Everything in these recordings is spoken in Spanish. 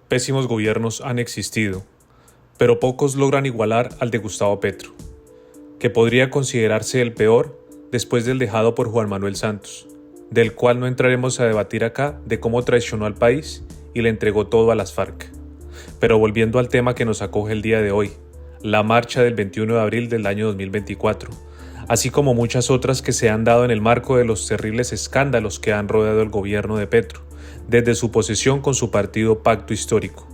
pésimos gobiernos han existido, pero pocos logran igualar al de Gustavo Petro, que podría considerarse el peor después del dejado por Juan Manuel Santos, del cual no entraremos a debatir acá de cómo traicionó al país y le entregó todo a las FARC. Pero volviendo al tema que nos acoge el día de hoy, la marcha del 21 de abril del año 2024, así como muchas otras que se han dado en el marco de los terribles escándalos que han rodeado el gobierno de Petro, desde su posesión con su partido Pacto Histórico,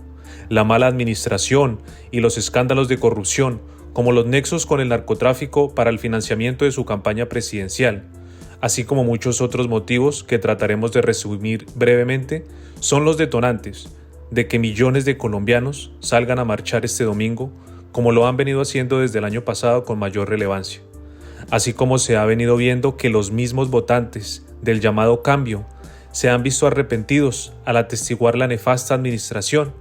la mala administración y los escándalos de corrupción, como los nexos con el narcotráfico para el financiamiento de su campaña presidencial, así como muchos otros motivos que trataremos de resumir brevemente, son los detonantes de que millones de colombianos salgan a marchar este domingo, como lo han venido haciendo desde el año pasado con mayor relevancia. Así como se ha venido viendo que los mismos votantes del llamado cambio se han visto arrepentidos al atestiguar la nefasta administración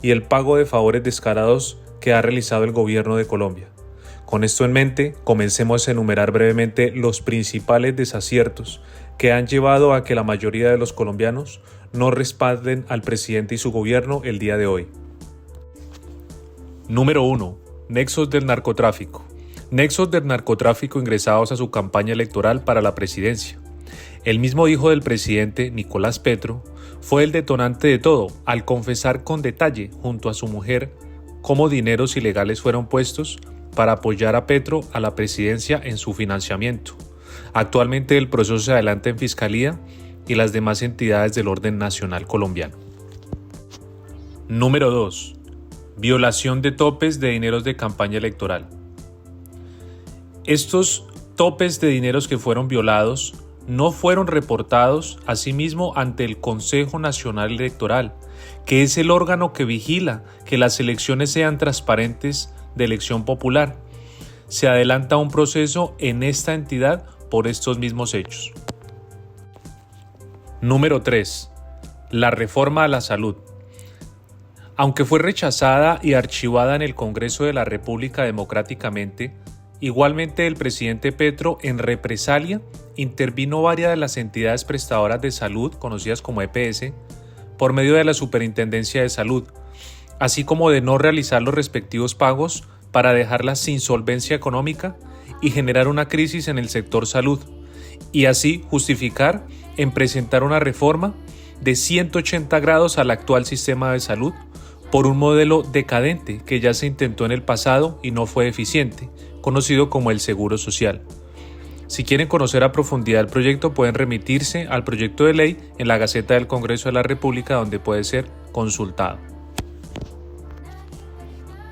y el pago de favores descarados que ha realizado el gobierno de Colombia. Con esto en mente, comencemos a enumerar brevemente los principales desaciertos que han llevado a que la mayoría de los colombianos no respalden al presidente y su gobierno el día de hoy. Número 1. Nexos del narcotráfico. Nexos del narcotráfico ingresados a su campaña electoral para la presidencia. El mismo hijo del presidente, Nicolás Petro, fue el detonante de todo al confesar con detalle junto a su mujer cómo dineros ilegales fueron puestos para apoyar a Petro a la presidencia en su financiamiento. Actualmente el proceso se adelanta en Fiscalía y las demás entidades del orden nacional colombiano. Número 2. Violación de topes de dineros de campaña electoral. Estos topes de dineros que fueron violados no fueron reportados asimismo ante el Consejo Nacional Electoral, que es el órgano que vigila que las elecciones sean transparentes de elección popular. Se adelanta un proceso en esta entidad por estos mismos hechos. Número 3. La reforma a la salud. Aunque fue rechazada y archivada en el Congreso de la República democráticamente, igualmente el presidente Petro, en represalia, intervino varias de las entidades prestadoras de salud, conocidas como EPS, por medio de la Superintendencia de Salud, así como de no realizar los respectivos pagos para dejarlas sin solvencia económica y generar una crisis en el sector salud, y así justificar en presentar una reforma de 180 grados al actual sistema de salud por un modelo decadente que ya se intentó en el pasado y no fue eficiente, conocido como el Seguro Social. Si quieren conocer a profundidad el proyecto, pueden remitirse al proyecto de ley en la Gaceta del Congreso de la República, donde puede ser consultado.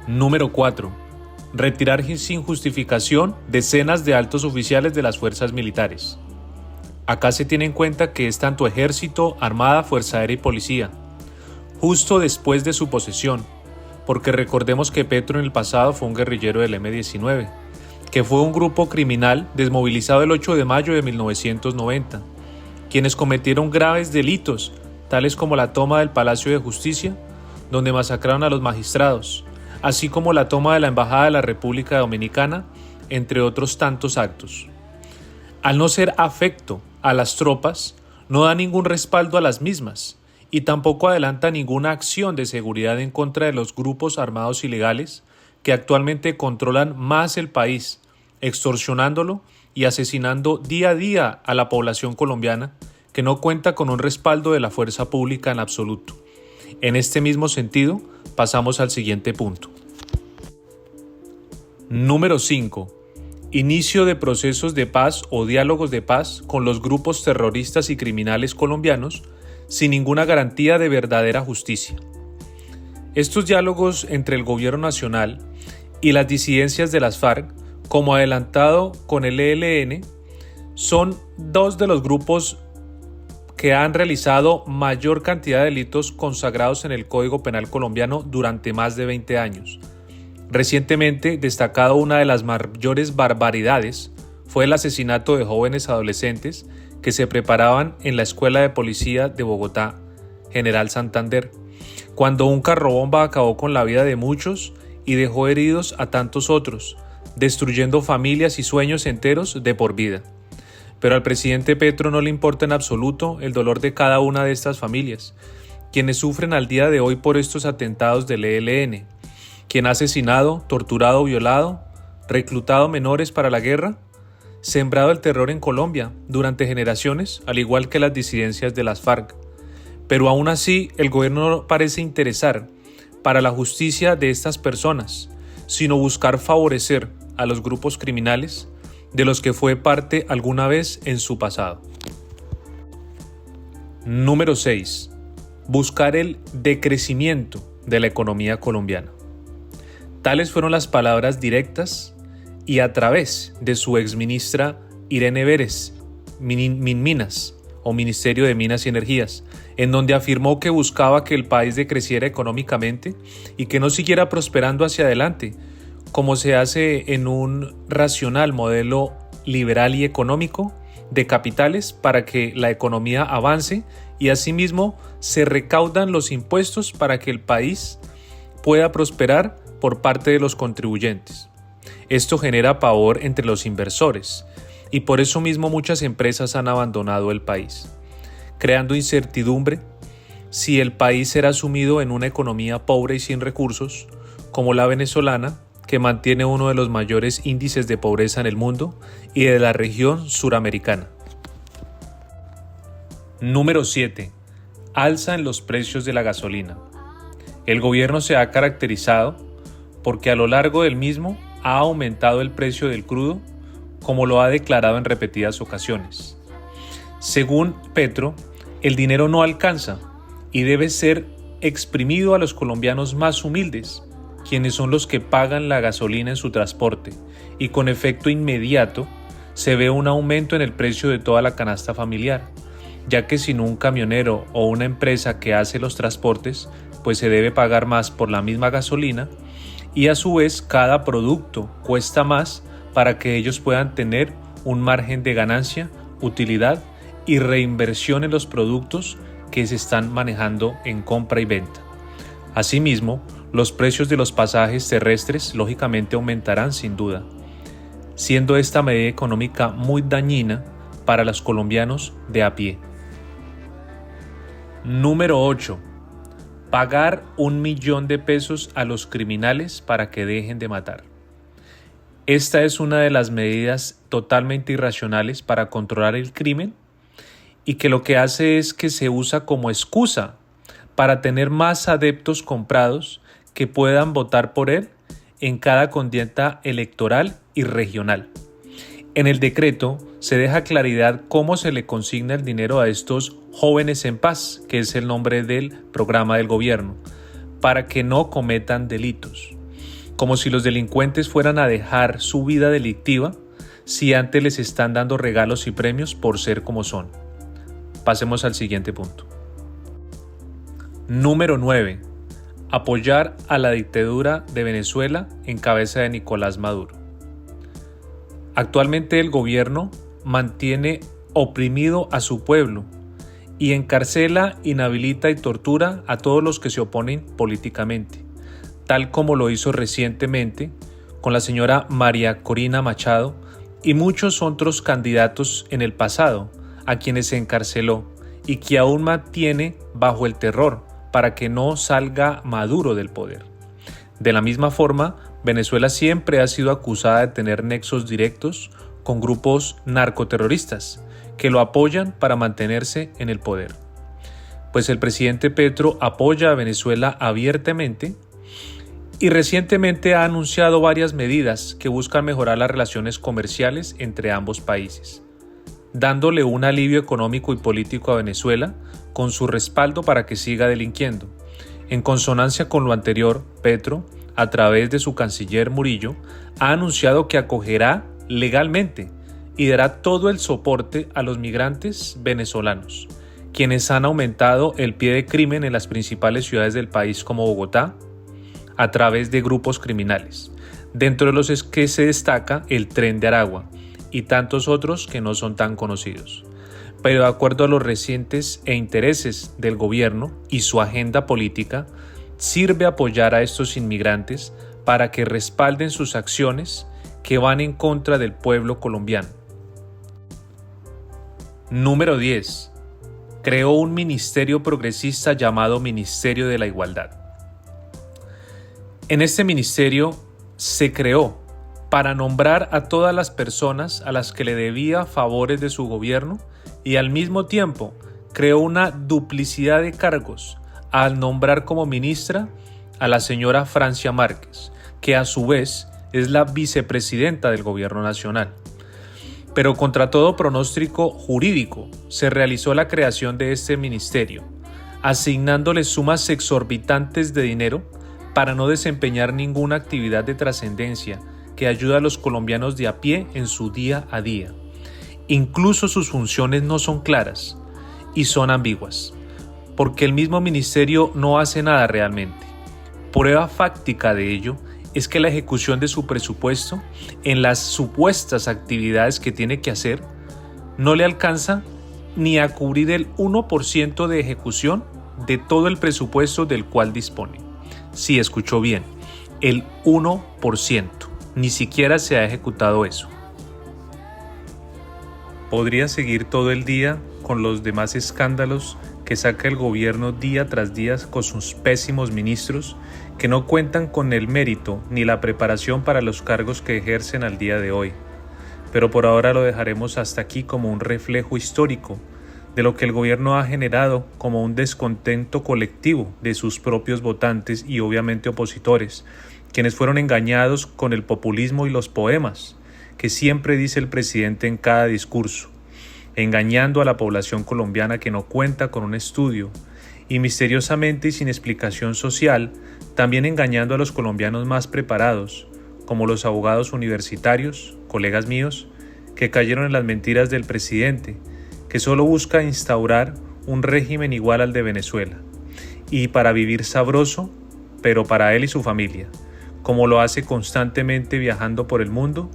Número 4. Retirar sin justificación decenas de altos oficiales de las fuerzas militares. Acá se tiene en cuenta que es tanto Ejército, Armada, Fuerza Aérea y Policía, justo después de su posesión, porque recordemos que Petro en el pasado fue un guerrillero del M-19, que fue un grupo criminal desmovilizado el 8 de mayo de 1990, quienes cometieron graves delitos, tales como la toma del Palacio de Justicia, donde masacraron a los magistrados, así como la toma de la Embajada de la República Dominicana, entre otros tantos actos. Al no ser afecto a las tropas, no da ningún respaldo a las mismas, y tampoco adelanta ninguna acción de seguridad en contra de los grupos armados ilegales que actualmente controlan más el país, extorsionándolo y asesinando día a día a la población colombiana, que no cuenta con un respaldo de la fuerza pública en absoluto. En este mismo sentido, pasamos al siguiente punto. Número 5. Inicio de procesos de paz o diálogos de paz con los grupos terroristas y criminales colombianos sin ninguna garantía de verdadera justicia. Estos diálogos entre el gobierno nacional y las disidencias de las FARC, como adelantado con el ELN, son dos de los grupos que han realizado mayor cantidad de delitos consagrados en el Código Penal colombiano durante más de 20 años. Recientemente, destacado una de las mayores barbaridades fue el asesinato de jóvenes adolescentes que se preparaban en la Escuela de Policía de Bogotá, General Santander, cuando un carrobomba acabó con la vida de muchos y dejó heridos a tantos otros, destruyendo familias y sueños enteros de por vida. Pero al presidente Petro no le importa en absoluto el dolor de cada una de estas familias, quienes sufren al día de hoy por estos atentados del ELN, quien ha asesinado, torturado, violado, reclutado menores para la guerra, sembrado el terror en Colombia durante generaciones, al igual que las disidencias de las FARC. Pero aún así, el gobierno no parece interesar para la justicia de estas personas, sino buscar favorecer a los grupos criminales de los que fue parte alguna vez en su pasado. Número 6. Buscar el decrecimiento de la economía colombiana. Tales fueron las palabras directas y a través de su exministra Irene Vélez, Minminas, o Ministerio de Minas y Energías, en donde afirmó que buscaba que el país decreciera económicamente y que no siguiera prosperando hacia adelante, como se hace en un racional modelo liberal y económico de capitales para que la economía avance y asimismo se recaudan los impuestos para que el país pueda prosperar por parte de los contribuyentes. Esto genera pavor entre los inversores y por eso mismo muchas empresas han abandonado el país, creando incertidumbre si el país será sumido en una economía pobre y sin recursos, como la venezolana, que mantiene uno de los mayores índices de pobreza en el mundo y de la región suramericana. Número 7. Alza en los precios de la gasolina. El gobierno se ha caracterizado porque a lo largo del mismo ha aumentado el precio del crudo, como lo ha declarado en repetidas ocasiones. Según Petro, el dinero no alcanza y debe ser exprimido a los colombianos más humildes, quienes son los que pagan la gasolina en su transporte, y con efecto inmediato se ve un aumento en el precio de toda la canasta familiar, ya que sin un camionero o una empresa que hace los transportes, pues se debe pagar más por la misma gasolina y a su vez cada producto cuesta más para que ellos puedan tener un margen de ganancia, utilidad y reinversión en los productos que se están manejando en compra y venta. Asimismo, los precios de los pasajes terrestres lógicamente aumentarán sin duda, siendo esta medida económica muy dañina para los colombianos de a pie. Número 8. Pagar 1 millón de pesos a los criminales para que dejen de matar. Esta es una de las medidas totalmente irracionales para controlar el crimen y que lo que hace es que se usa como excusa para tener más adeptos comprados que puedan votar por él en cada contienda electoral y regional. En el decreto se deja claridad cómo se le consigna el dinero a estos jóvenes en paz, que es el nombre del programa del gobierno, para que no cometan delitos. Como si los delincuentes fueran a dejar su vida delictiva si antes les están dando regalos y premios por ser como son. Pasemos al siguiente punto. Número 9. Apoyar a la dictadura de Venezuela en cabeza de Nicolás Maduro. Actualmente el gobierno mantiene oprimido a su pueblo y encarcela, inhabilita y tortura a todos los que se oponen políticamente, tal como lo hizo recientemente con la señora María Corina Machado y muchos otros candidatos en el pasado a quienes se encarceló y que aún mantiene bajo el terror para que no salga Maduro del poder. De la misma forma, Venezuela siempre ha sido acusada de tener nexos directos con grupos narcoterroristas que lo apoyan para mantenerse en el poder. Pues el presidente Petro apoya a Venezuela abiertamente y recientemente ha anunciado varias medidas que buscan mejorar las relaciones comerciales entre ambos países, dándole un alivio económico y político a Venezuela con su respaldo para que siga delinquiendo. En consonancia con lo anterior, Petro, a través de su canciller Murillo, ha anunciado que acogerá legalmente y dará todo el soporte a los migrantes venezolanos, quienes han aumentado el pie de crimen en las principales ciudades del país como Bogotá, a través de grupos criminales, dentro de los que se destaca el Tren de Aragua y tantos otros que no son tan conocidos. Pero de acuerdo a los recientes intereses del gobierno y su agenda política, sirve apoyar a estos inmigrantes para que respalden sus acciones que van en contra del pueblo colombiano. Número 10. creó un ministerio progresista llamado Ministerio de la Igualdad. En este ministerio se creó para nombrar a todas las personas a las que le debía favores de su gobierno y al mismo tiempo creó una duplicidad de cargos al nombrar como ministra a la señora Francia Márquez, que a su vez es la vicepresidenta del gobierno nacional. Pero contra todo pronóstico jurídico se realizó la creación de este ministerio, asignándole sumas exorbitantes de dinero para no desempeñar ninguna actividad de trascendencia que ayude a los colombianos de a pie en su día a día. Incluso sus funciones no son claras y son ambiguas, porque el mismo ministerio no hace nada realmente. Prueba fáctica de ello es que la ejecución de su presupuesto en las supuestas actividades que tiene que hacer no le alcanza ni a cubrir el 1% de ejecución de todo el presupuesto del cual dispone. Sí, escuchó bien, el 1%. Ni siquiera se ha ejecutado eso. Podría seguir todo el día con los demás escándalos que saca el gobierno día tras día con sus pésimos ministros que no cuentan con el mérito ni la preparación para los cargos que ejercen al día de hoy. Pero por ahora lo dejaremos hasta aquí como un reflejo histórico de lo que el gobierno ha generado como un descontento colectivo de sus propios votantes y obviamente opositores, quienes fueron engañados con el populismo y los poemas que siempre dice el presidente en cada discurso, engañando a la población colombiana que no cuenta con un estudio y misteriosamente y sin explicación social, también engañando a los colombianos más preparados, como los abogados universitarios, colegas míos, que cayeron en las mentiras del presidente, que solo busca instaurar un régimen igual al de Venezuela, y para vivir sabroso, pero para él y su familia, como lo hace constantemente viajando por el mundo,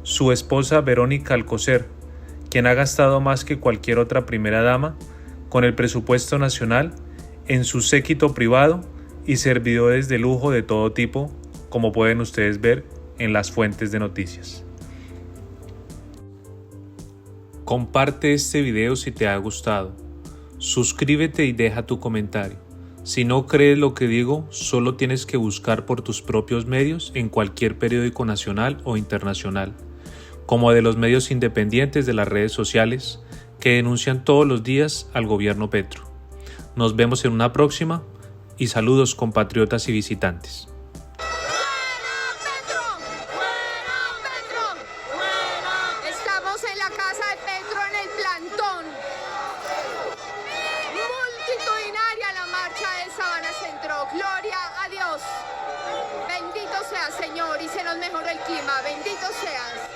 su esposa Verónica Alcocer, quien ha gastado más que cualquier otra primera dama con el presupuesto nacional en su séquito privado y servidores de lujo de todo tipo, como pueden ustedes ver en las fuentes de noticias. Comparte este video si te ha gustado. Suscríbete y deja tu comentario. Si no crees lo que digo, solo tienes que buscar por tus propios medios en cualquier periódico nacional o internacional, como de los medios independientes de las redes sociales que denuncian todos los días al gobierno Petro. Nos vemos en una próxima y saludos compatriotas y visitantes. Estamos en la casa de Petro en el plantón. Multitudinaria la marcha de Sabana Centro. Gloria a Dios. Bendito seas, Señor, y se nos mejoró el clima. Bendito seas.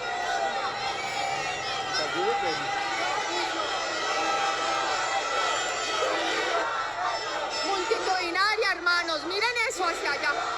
Multitudinaria, hermanos. Miren eso hacia allá.